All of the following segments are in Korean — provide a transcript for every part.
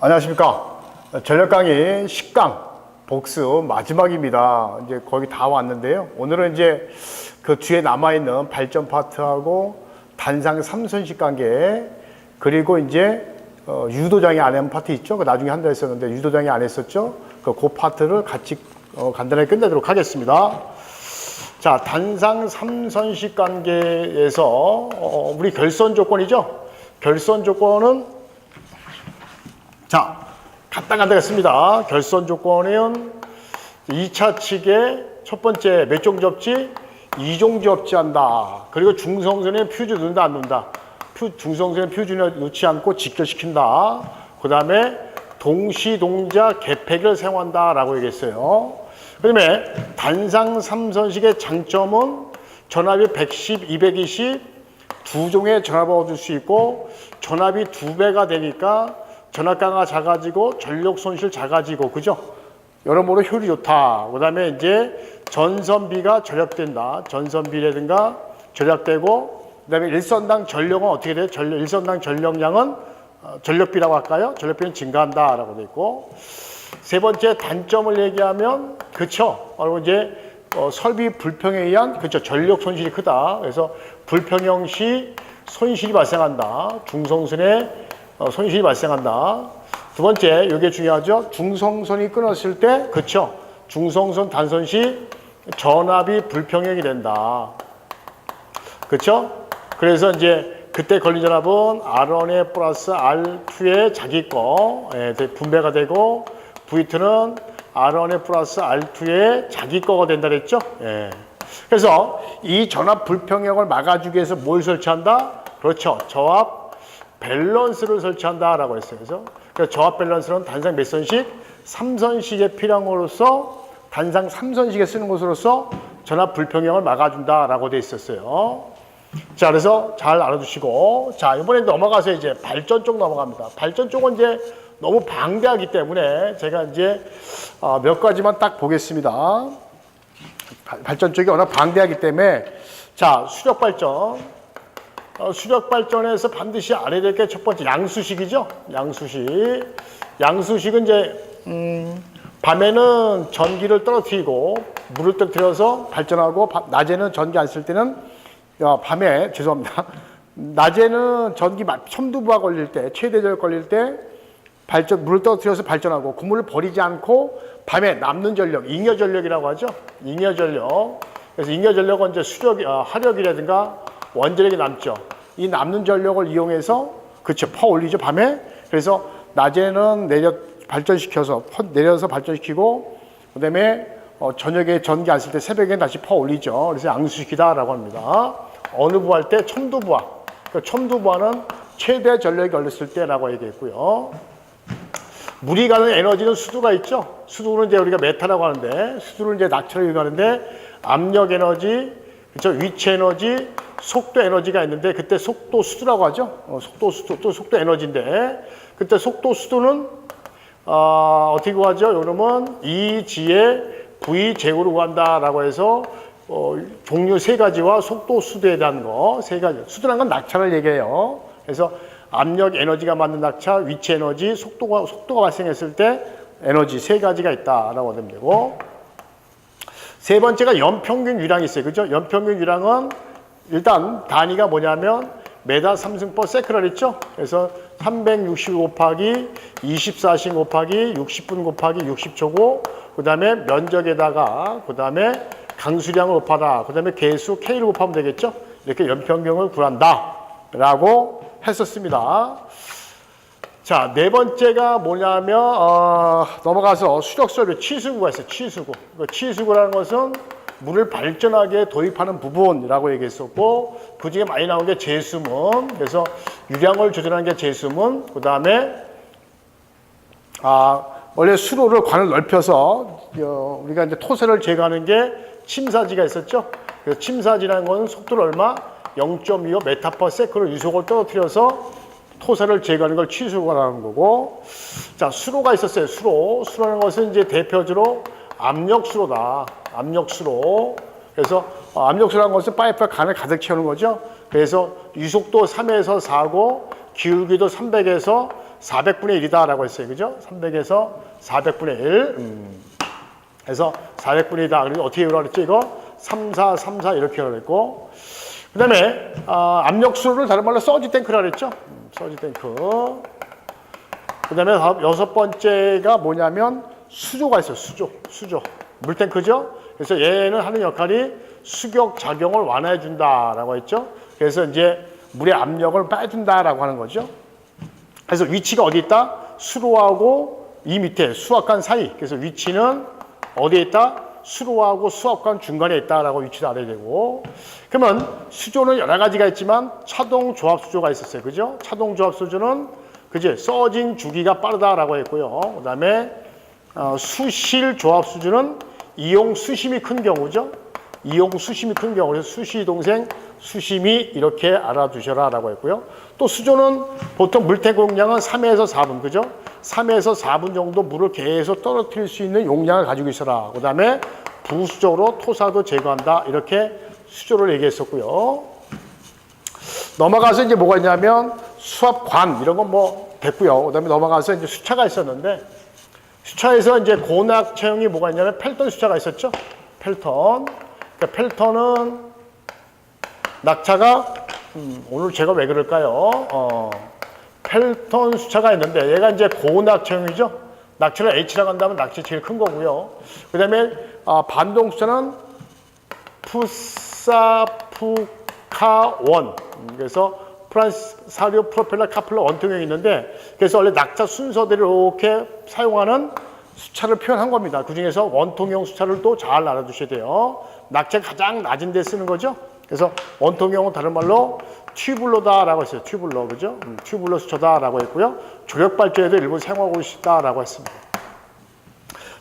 안녕하십니까. 전력 강의 10강 복습 마지막입니다. 이제 거의 다 왔는데요. 오늘은 이제 그 뒤에 남아있는 발전 파트하고 단상 3선식 관계, 그리고 이제 유도장애 안 한 파트 있죠. 그 나중에 한다 했었는데 유도장애 안 했었죠. 그 파트를 같이 간단하게 끝내도록 하겠습니다. 자, 단상 3선식 관계에서 우리 결선 조건이죠. 결선 조건은 자, 간단하게 했습니다. 결선 조건은 2차 측에 첫 번째 몇 종 접지? 2종 접지한다. 그리고 중성선에 퓨즈 넣는다, 안 넣는다? 중성선에 퓨즈 넣지 않고 직결시킨다. 그 다음에 동시동작 개폐기를 사용한다 라고 얘기했어요. 그 다음에 단상 3선식의 장점은 전압이 110, 220 두 종의 전압을 얻을 수 있고, 전압이 2배가 되니까 전압강가 작아지고 전력 손실 작아지고, 그죠? 여러모로 효율이 좋다. 그 다음에 이제 전선비가 절약된다. 전선비라든가 절약되고, 그 다음에 일선당 전력은 어떻게 돼요? 일선당 전력량은 전력비라고 할까요? 전력비는 증가한다 라고 돼 있고, 세 번째 단점을 얘기하면, 그쵸? 바로 이제 설비 불평에 의한, 그쵸? 전력 손실이 크다. 그래서 불평형 시 손실이 발생한다. 중성선에 손실이 발생한다. 두 번째, 이게 중요하죠. 중성선이 끊었을 때, 그쵸? 중성선 단선 시 전압이 불평형이 된다. 그쵸? 그래서 이제 그때 걸린 전압은 R1에 플러스 R2의 자기 거 분배가 되고, V2는 R1에 플러스 R2의 자기 거가 된다 그랬죠? 예. 그래서 이 전압 불평형을 막아주기 위해서 뭘 설치한다? 그렇죠. 저압 밸런스를 설치한다라고 했어요. 그래서 저압 밸런스는 단상 몇 선식? 3선식에 필요함으로써 단상 3선식에 쓰는 것으로서 전압 불평형을 막아준다라고 돼 있었어요. 자, 그래서 잘 알아두시고, 자, 이번에 넘어가서 이제 발전 쪽 넘어갑니다. 발전 쪽은 이제 너무 방대하기 때문에 제가 이제 몇 가지만 딱 보겠습니다. 발전 쪽이 워낙 방대하기 때문에, 자, 수력 발전. 수력 발전에서 반드시 알아야 될 게 첫 번째 양수식이죠. 양수식. 양수식은 이제 밤에는 전기를 떨어뜨리고 물을 떨어뜨려서 발전하고, 낮에는 전기 안 쓸 때는 밤에 죄송합니다. 낮에는 전기 첨두부하 걸릴 때, 최대절 걸릴 때 물을 떨어뜨려서 발전하고, 그 물을 버리지 않고 밤에 남는 전력, 잉여 전력이라고 하죠. 잉여 전력. 그래서 잉여 전력은 이제 화력이라든가 원자력이 남죠. 이 남는 전력을 이용해서, 그쵸, 퍼 올리죠, 밤에. 그래서 낮에는 내려서 발전시키고, 그 다음에 저녁에 전기 안 쓸 때 새벽에 다시 퍼 올리죠. 그래서 양수식이다라고 합니다. 어느 부할 때? 첨두부하. 그러니까 첨두부하는 최대 전력이 걸렸을 때라고 얘기했고요. 물이 가는 에너지는 수두가 있죠. 수두는 이제 우리가 메타라고 하는데, 수두를 이제 낙차로 이용하는데, 압력 에너지, 그렇죠? 위치 에너지, 속도 에너지가 있는데, 그때 속도 수두라고 하죠. 속도 수두, 또 속도 에너지인데, 그때 속도 수두는 어떻게 구하죠? 요놈은 Eg의 V 제곱으로 구한다라고 해서 종류 세 가지와 속도 수두에 대한 거 세 가지. 수두라는 건 낙차를 얘기해요. 그래서 압력 에너지가 맞는 낙차, 위치 에너지, 속도가 발생했을 때 에너지 세 가지가 있다라고 하면 되고, 세 번째가 연평균 유량이 있어요. 그죠? 연평균 유량은 일단 단위가 뭐냐면 메다 3승/s 그랬죠? 그래서 360 곱하기 24신 곱하기 60분 곱하기 60초고, 그 다음에 면적에다가, 그 다음에 강수량을 곱하다, 그 다음에 개수 K를 곱하면 되겠죠? 이렇게 연평균을 구한다 라고 했었습니다. 자, 네 번째가 뭐냐면 넘어가서 수력설비 치수구가 있어요. 치수구. 치수구라는 것은 물을 발전하게 도입하는 부분이라고 얘기했었고, 그 중에 많이 나온 게 제수문. 그래서 유량을 조절하는 게 제수문. 그 다음에 원래 수로를 관을 넓혀서 우리가 이제 토세를 제거하는 게 침사지가 있었죠. 그래서 침사지라는 것은 속도를 얼마? 0.25 메타/s로 유속을 떨어뜨려서 토세를 제거하는 걸 치수구라는 거고, 자, 수로가 있었어요. 수로라는 것은 이제 대표적으로 압력수로다. 압력수로. 그래서 압력수로라는 것은 파이프에 간을 가득 채우는 거죠. 그래서 유속도 3에서 4고 기울기도 300에서 400분의 1이다라고 했어요. 그죠? 300에서 400분의 1. 그래서 400분의 1이다. 그리고 어떻게 이루라 그랬죠? 이거 3, 4, 3, 4 이렇게 그랬고. 그 다음에 압력수를 다른 말로 서지 탱크라 그랬죠? 서지 탱크. 그 다음에 여섯 번째가 뭐냐면 수조가 있어요. 수조. 물탱크죠? 그래서 얘는 하는 역할이 수격 작용을 완화해 준다라고 했죠? 그래서 이제 물의 압력을 빼준다라고 하는 거죠. 그래서 위치가 어디 있다? 수로하고 이 밑에 수압관 사이. 그래서 위치는 어디에 있다? 수로하고 수압관 중간에 있다라고 위치도 알아야 되고. 그러면 수조는 여러 가지가 있지만 차동 조합 수조가 있었어요. 그죠? 차동 조합 수조는 그지? 서징 주기가 빠르다라고 했고요. 그다음에 수실 조합 수조는 이용 수심이 큰 경우죠. 이용 수심이 큰 경우. 그래서 수시 동생 수심이 이렇게 알아두셔라라고 했고요. 또 수조는 보통 물탱크 용량은 3에서 4분, 그죠? 3에서 4분 정도 물을 계속 떨어뜨릴 수 있는 용량을 가지고 있어라. 그 다음에 부수적으로 토사도 제거한다. 이렇게 수조를 얘기했었고요. 넘어가서 이제 뭐가 있냐면 수압관 이런 건 뭐 됐고요. 그 다음에 넘어가서 이제 수차가 있었는데 수차에서 이제 고낙체형이 뭐가 있냐면 펠턴 수차가 있었죠. 펠턴. 그러니까 펠턴은 낙차가 오늘 제가 왜 그럴까요? 펠턴 수차가 있는데 얘가 이제 고낙체형이죠. 낙차를 H라고 한다면 낙차 제일 큰 거고요. 그 다음에 반동 수차는 푸사푸카1. 그래서 프랑스 사료 프로펠러 카플러 원통형이 있는데 그래서 원래 낙차 순서대로 이렇게 사용하는 수차를 표현한 겁니다. 그 중에서 원통형 수차를 또 잘 알아두셔야 돼요. 낙차가 가장 낮은 데 쓰는 거죠. 그래서 원통형은 다른 말로 튜블러다라고 했어요. 튜블러, 그죠? 튜블러 수차다라고 했고요. 조력발전에도 일부 사용하고 있다라고 했습니다.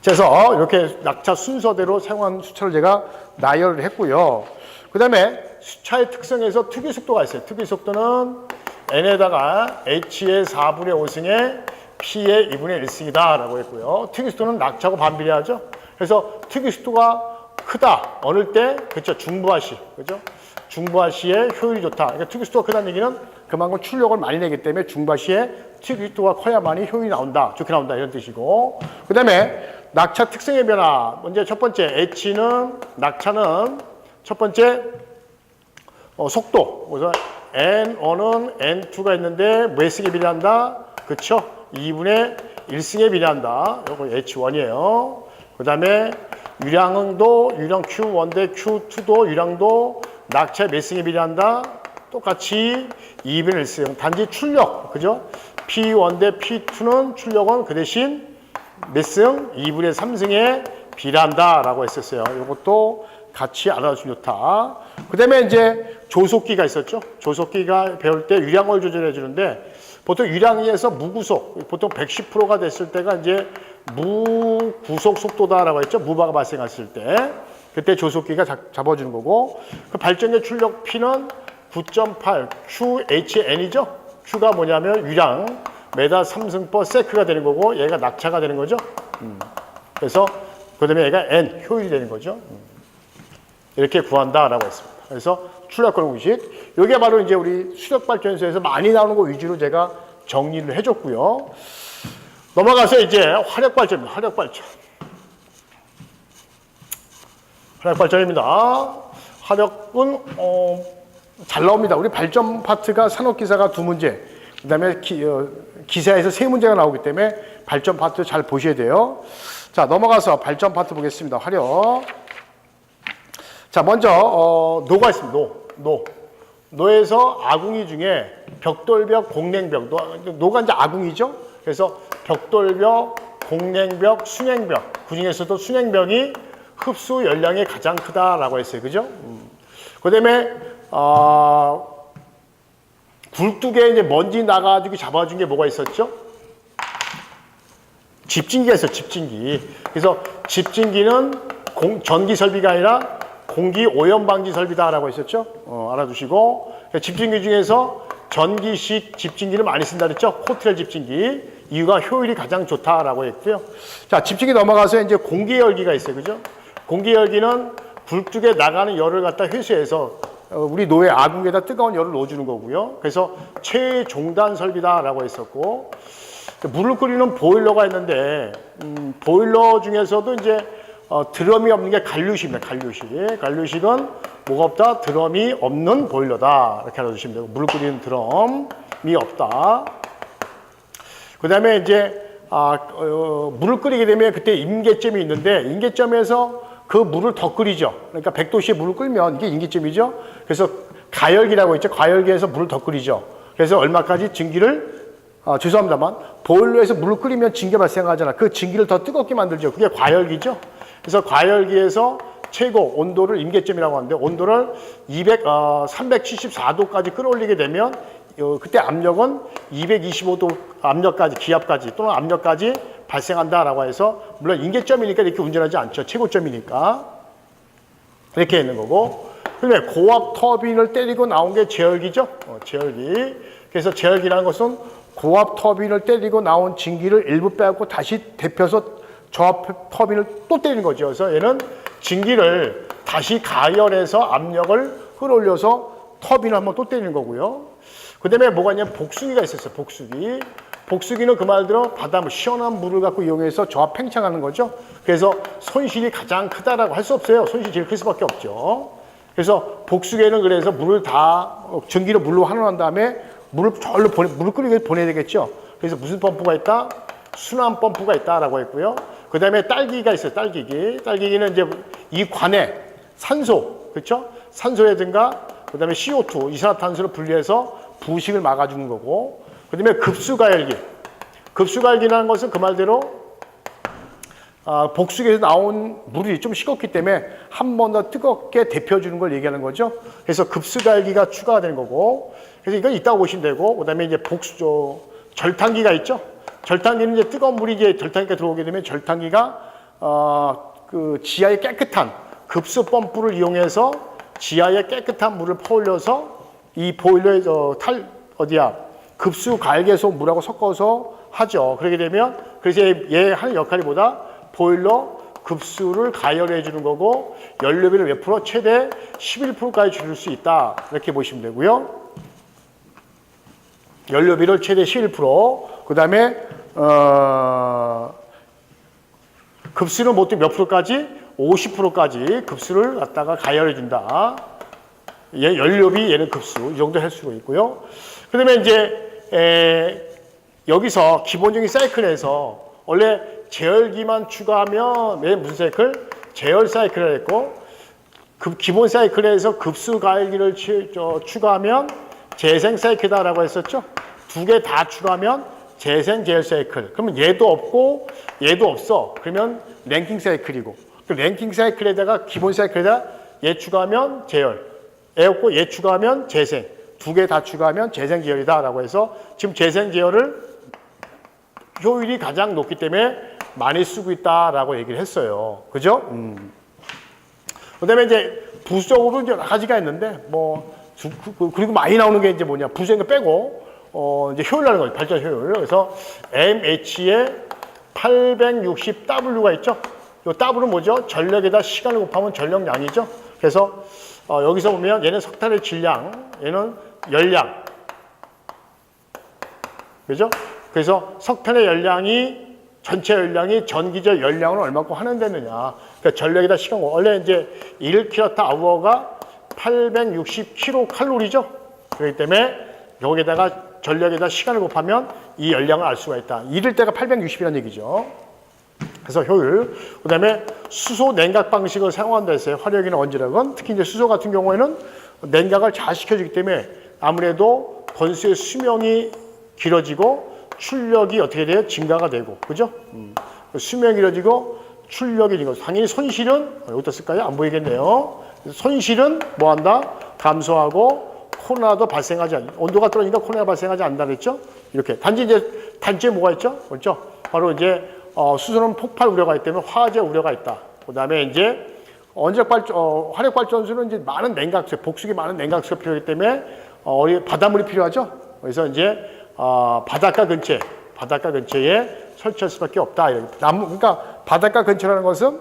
그래서 이렇게 낙차 순서대로 사용한 수차를 제가 나열을 했고요. 그 다음에 수차의 특성에서 특유 속도가 있어요. 특유 속도는 N에다가 H의 4분의 5승에 P의 2분의 1승이다라고 했고요. 특유 속도는 낙차하고 반비례하죠. 그래서 특유 속도가 크다. 어느 때? 그렇죠. 중부하시. 그죠? 중부하시의 효율이 좋다. 그러니까 특유 속도가 크다는 얘기는 그만큼 출력을 많이 내기 때문에 중부하시의 특유 속도가 커야만이 효율이 나온다. 좋게 나온다. 이런 뜻이고. 그 다음에 낙차 특성의 변화. 먼저 첫 번째 H는 낙차는 첫 번째 속도. 그래서 N1은 N2가 있는데 몇 승에 비례한다? 그쵸? 2분의 1승에 비례한다. 이거 H1이에요. 그 다음에 유량도 유량 Q1 대 Q2도 유량도 낙차 몇 승에 비례한다? 똑같이 2분의 1승. 단지 출력. 그죠? P1 대 P2는 출력은 그 대신 몇 승? 2분의 3승에 비례한다라고 했었어요. 이것도 같이 알아두시면 좋다. 그 다음에 이제 조속기가 있었죠. 조속기가 배울 때 유량을 조절해 주는데 보통 유량에서 무구속, 보통 110%가 됐을 때가 이제 무구속 속도다라고 했죠. 무바가 발생했을 때. 그때 조속기가 잡아주는 거고 그 발전기 출력 P는 9.8 QHN이죠. Q가 뭐냐면 유량 메다 3승/s 세크가 되는 거고 얘가 낙차가 되는 거죠. 그래서 그 다음에 얘가 N 효율이 되는 거죠. 이렇게 구한다라고 했습니다. 그래서 출력권 공식. 이게 바로 이제 우리 수력발전소에서 많이 나오는 거 위주로 제가 정리를 해줬고요. 넘어가서 이제 화력발전입니다. 화력발전입니다. 화력은 잘 나옵니다. 우리 발전 파트가 산업기사가 2문제, 그 다음에 기사에서 3문제가 나오기 때문에 발전 파트 잘 보셔야 돼요. 자, 넘어가서 발전 파트 보겠습니다. 화력. 자, 먼저 노가 있습니다. 노에서 아궁이 중에 벽돌벽, 공냉벽. 노가 이제 아궁이죠. 그래서 벽돌벽, 공냉벽, 순행벽. 그 중에서도 순행벽이 흡수 열량이 가장 크다라고 했어요. 그죠? 그다음에 굴뚝에 이제 먼지 나가지고 잡아준 게 뭐가 있었죠? 집진기가 있어요. 집진기. 그래서 집진기는 전기 설비가 아니라 공기 오염 방지 설비다라고 했었죠. 알아두시고 집진기 중에서 전기식 집진기를 많이 쓴다 그랬죠. 코트렐 집진기. 이유가 효율이 가장 좋다라고 했고요. 자, 집진기 넘어가서 이제 공기 열기가 있어요. 그죠? 공기 열기는 굴뚝에 나가는 열을 갖다 회수해서 우리 노의 아궁이에다 뜨거운 열을 넣어주는 거고요. 그래서 최종단 설비다라고 했었고 물을 끓이는 보일러가 있는데 보일러 중에서도 이제 드럼이 없는 게 간류식입니다. 간류식. 간류식은 뭐가 없다? 드럼이 없는 보일러다. 이렇게 알아두시면 되고 물을 끓이는 드럼이 없다. 그 다음에 이제 물을 끓이게 되면 그때 임계점이 있는데 임계점에서 그 물을 더 끓이죠. 그러니까 100도씨에 물을 끓이면 이게 임계점이죠. 그래서 가열기라고 있죠. 가열기에서 물을 더 끓이죠. 그래서 얼마까지 증기를 죄송합니다만 보일러에서 물을 끓이면 증기가 발생하잖아. 그 증기를 더 뜨겁게 만들죠. 그게 과열기죠. 그래서 과열기에서 최고 온도를 임계점이라고 하는데 온도를 374도까지 끌어올리게 되면 그때 압력은 225도 압력까지 기압까지 또는 압력까지 발생한다라고 해서 물론 임계점이니까 이렇게 운전하지 않죠. 최고점이니까 이렇게 있는 거고 그다음에 고압 터빈을 때리고 나온 게 제열기죠. 제열기. 그래서 제열기라는 것은 고압 터빈을 때리고 나온 증기를 일부 빼고 다시 데펴서 저압 터빈을 또 때리는 거죠. 그래서 얘는 증기를 다시 가열해서 압력을 끌어올려서 터빈을 한번 또 때리는 거고요. 그 다음에 뭐가 있냐면 복수기가 있었어요. 복수기. 복수기는 그 말대로 바닷물, 시원한 물을 갖고 이용해서 저압 팽창하는 거죠. 그래서 손실이 가장 크다라고 할 수 없어요. 손실이 제일 클 수밖에 없죠. 그래서 복수기에는 그래서 물을 다 전기를 물로 환원한 다음에 물을 절로 물을 끓이게 보내야 되겠죠. 그래서 무슨 펌프가 있다? 순환 펌프가 있다라고 했고요. 그 다음에 딸기가 있어요. 딸기기. 딸기기는 이제 이 관에 산소, 그렇죠? 산소라든가 그 다음에 CO2, 이산화탄소를 분리해서 부식을 막아주는 거고, 그 다음에 급수가열기. 급수가열기라는 것은 그 말대로 복수기에서 나온 물이 좀 식었기 때문에 한 번 더 뜨겁게 데펴주는 걸 얘기하는 거죠. 그래서 급수가열기가 추가가 되는 거고, 그래서 이건 이따가 보시면 되고, 그 다음에 이제 절탕기가 있죠. 절탕기는 이제 뜨거운 물이 이제 절탕기가 들어오게 되면 절탕기가 그 지하에 깨끗한 급수 펌프를 이용해서 지하에 깨끗한 물을 퍼올려서 이 보일러에 급수 가열계소 물하고 섞어서 하죠. 그렇게 되면 그래서 얘 하는 역할이 뭐다? 보일러 급수를 가열해 주는 거고 연료비를 몇 프로? 최대 11%까지 줄일 수 있다. 이렇게 보시면 되고요. 연료비를 최대 11%. 그 다음에 급수는 보통 몇 프로까지? 50%까지 급수를 갖다가 가열해 준다. 얘 연료비, 얘는 급수. 이 정도 할 수가 있고요. 그 다음에 이제 여기서 기본적인 사이클에서 원래 제열기만 추가하면 얘 무슨 사이클? 제열 사이클을 했고 기본 사이클에서 급수 가열기를 추가하면 재생 사이클이다라고 했었죠. 두 개 다 추가하면 재생 제열 사이클. 그러면 얘도 없고 얘도 없어. 그러면 랭킹 사이클이고 그 랭킹 사이클에다가 기본 사이클에다가 얘 추가하면 제열, 얘 없고 얘 추가하면 재생. 두 개 다 추가하면 재생 제열이다라고 해서 지금 재생 제열을 효율이 가장 높기 때문에 많이 쓰고 있다라고 얘기를 했어요. 그죠? 그다음에 이제 부수적으로 이제 여러 가지가 있는데 그리고 많이 나오는 게 이제 뭐냐 부수적인 거 빼고 이제 효율이라는 거죠. 발전 효율. 그래서 MH에 860W가 있죠. 이 W는 뭐죠? 전력에다 시간을 곱하면 전력량이죠. 그래서 여기서 보면 얘는 석탄의 질량, 얘는 열량. 그죠? 그래서 석탄의 열량이 전체 열량이 전기적 열량을 얼마큼 환원되느냐. 그러니까 전력에다 시간, 원래 이제 1kWh가 860kcal죠. 그렇기 때문에 여기다가 전력에다 시간을 곱하면 이 열량을 알 수가 있다. 이럴 때가 860이라는 얘기죠. 그래서 효율. 그 다음에 수소 냉각 방식을 사용한다 했어요. 화력이나 원자력은. 특히 이제 수소 같은 경우에는 냉각을 잘 시켜주기 때문에 아무래도 건수의 수명이 길어지고 출력이 어떻게 돼요? 증가가 되고. 그죠? 수명이 길어지고 출력이 증가. 당연히 손실은, 여기다 쓸까요? 안 보이겠네요. 손실은 뭐 한다? 감소하고 코로나도 발생하지 않는다. 온도가 떨어지니까 코로나가 발생하지 않는다 그랬죠? 이렇게. 단지에 뭐가 있죠? 그렇죠? 바로 이제 수소는 폭발 우려가 있기 때문에 화재 우려가 있다. 그 다음에 이제 화력 발전소는 이제 많은 냉각수, 복수기 많은 냉각수가 필요하기 때문에 바닷물이 필요하죠. 그래서 이제 바닷가 근처에 설치할 수밖에 없다. 그러니까 바닷가 근처라는 것은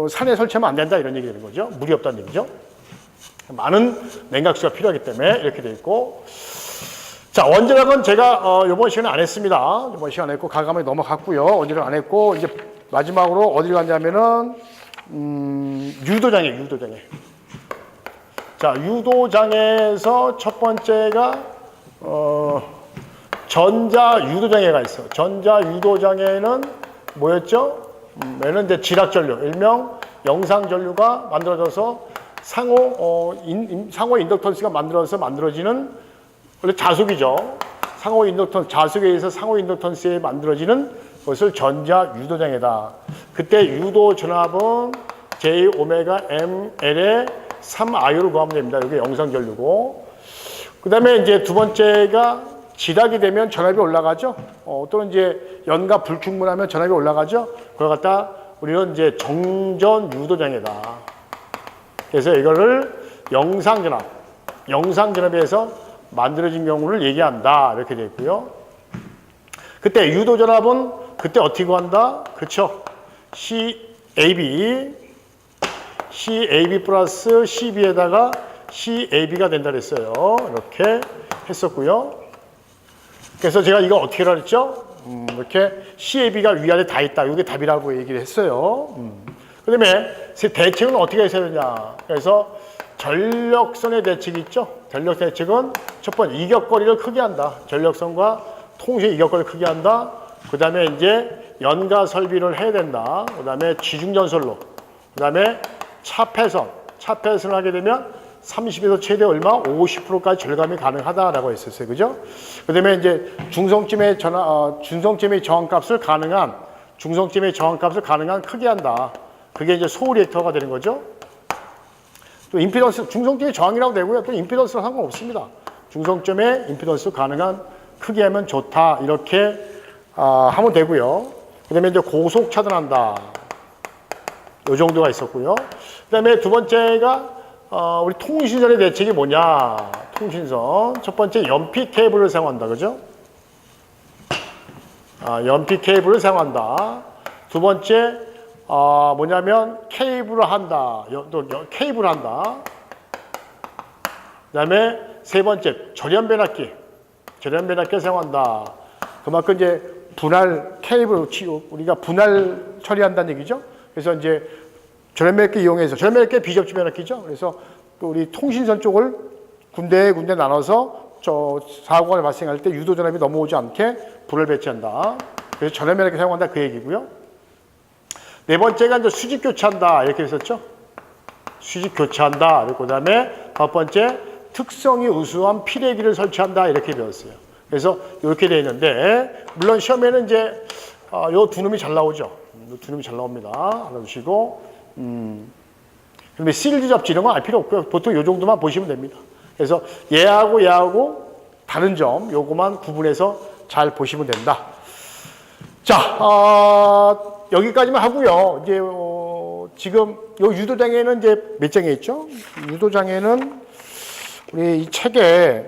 산에 설치하면 안 된다 이런 얘기 되는 거죠. 물이 없다는 얘기죠. 많은 냉각수가 필요하기 때문에 이렇게 돼 있고. 자, 자, 원자력은 제가 이번 시간에 안 했습니다. 이번 시간에 했고 과감하게 넘어갔고요. 원자력 안 했고 이제 마지막으로 어디를 갔냐면은 유도장애. 자, 유도장애에서 첫 번째가 전자 유도장애가 있어. 전자 유도장애는 뭐였죠? 얘는 이제 지락전류, 일명 영상전류가 만들어져서 상호 인덕턴스가 만들어지는 원래 자속이죠. 자속에 의해서 상호 인덕턴스에 만들어지는 것을 전자 유도장애다. 그때 유도 전압은 J 오메가 ML의 3I로 구하면 됩니다. 이게 영상전류고. 그 다음에 이제 두 번째가 지락이 되면 전압이 올라가죠. 또는 이제 연과 불충분하면 전압이 올라가죠. 그걸 갖다 우리는 이제 정전 유도장애다. 그래서 이거를 영상전압에서 만들어진 경우를 얘기한다. 이렇게 되어 있고요. 그때 유도전압은 그때 어떻게 구한다? 그렇죠. CAB 플러스 CB에다가 CAB가 된다 그랬어요. 이렇게 했었고요. 그래서 제가 이거 어떻게 하라 그랬죠? 이렇게 CAB가 위아래 다 있다. 이게 답이라고 얘기를 했어요. 그 다음에 대책은 어떻게 해야 되냐. 그래서 전력선의 대책이 있죠. 전력 대책은 첫 번째 이격거리를 크게 한다. 전력선과 통신 이격거리를 크게 한다. 그 다음에 이제 연가 설비를 해야 된다. 그 다음에 지중전선로. 그 다음에 차폐선을 하게 되면 30에서 최대 얼마? 50%까지 절감이 가능하다라고 했었어요. 그죠? 그 다음에 이제 중성점의 저항값을 가능한 크게 한다. 그게 이제 소우 리액터가 되는 거죠. 또 임피던스, 중성점의 저항이라고 되고요. 또 임피던스랑 상관없습니다. 중성점의 임피던스 가능한 크게 하면 좋다. 이렇게 하면 되고요. 그 다음에 이제 고속 차단한다. 이 정도가 있었고요. 그 다음에 두 번째가 우리 통신선의 대책이 뭐냐. 통신선. 첫 번째 연피 케이블을 사용한다. 그죠? 연피 케이블을 사용한다. 두 번째 뭐냐면 케이블을 한다. 케이블을 한다. 그 다음에 세 번째 절연 변압기를 사용한다. 그만큼 이제 분할 케이블 우리가 분할 처리한다는 얘기죠. 그래서 이제 절연 변압기 이용해서 절연 변압기 비접지 변압기죠. 그래서 또 우리 통신선 쪽을 군데 나눠서 사고가 발생할 때 유도 전압이 넘어오지 않게 불을 배치한다. 그래서 절연 변압기 사용한다 그 얘기고요. 네 번째가 이제 수직 교체한다 이렇게 했었죠. 수직 교체한다. 그 다음에 다섯 번째 특성이 우수한 피레기를 설치한다 이렇게 배웠어요. 그래서 이렇게 되어 있는데 물론 시험에는 이제 요 두 놈이 잘 나오죠. 요 두 놈이 잘 나옵니다. 알아두시고 근데 실드 접지 이런 건 알 필요 없고요. 보통 요 정도만 보시면 됩니다. 그래서 얘하고 다른 점 요거만 구분해서 잘 보시면 된다. 자, 여기까지만 하고요. 이제 지금 요 유도장애는 이제 몇 장에 있죠? 유도장애는 우리 이 책에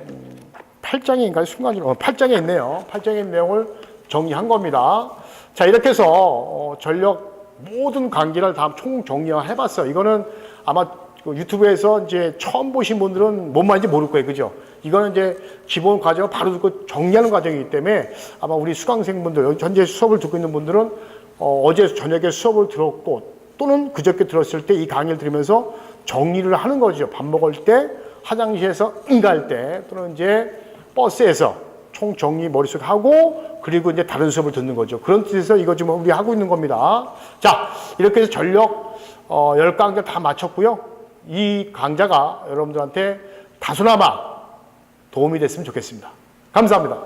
8장인가요? 순간적으로 8장에 있네요. 8장에 있는 내용을 정리한 겁니다. 자, 이렇게 해서 전력 모든 관계를 다 총 정리해봤어요. 이거는 아마 유튜브에서 이제 처음 보신 분들은 뭔 말인지 모를 거예요. 그죠? 이거는 이제 기본 과정을 바로 듣고 정리하는 과정이기 때문에 아마 우리 수강생분들, 현재 수업을 듣고 있는 분들은 어제 저녁에 수업을 들었고 또는 그저께 들었을 때 이 강의를 들으면서 정리를 하는 거죠. 밥 먹을 때, 화장실에서 갈 때, 또는 이제 버스에서 총 정리 머릿속에 하고 그리고 이제 다른 수업을 듣는 거죠. 그런 뜻에서 이거 지금 우리 하고 있는 겁니다. 자, 이렇게 해서 전력 10강좌 다 마쳤고요. 이 강좌가 여러분들한테 다소나마 도움이 됐으면 좋겠습니다. 감사합니다.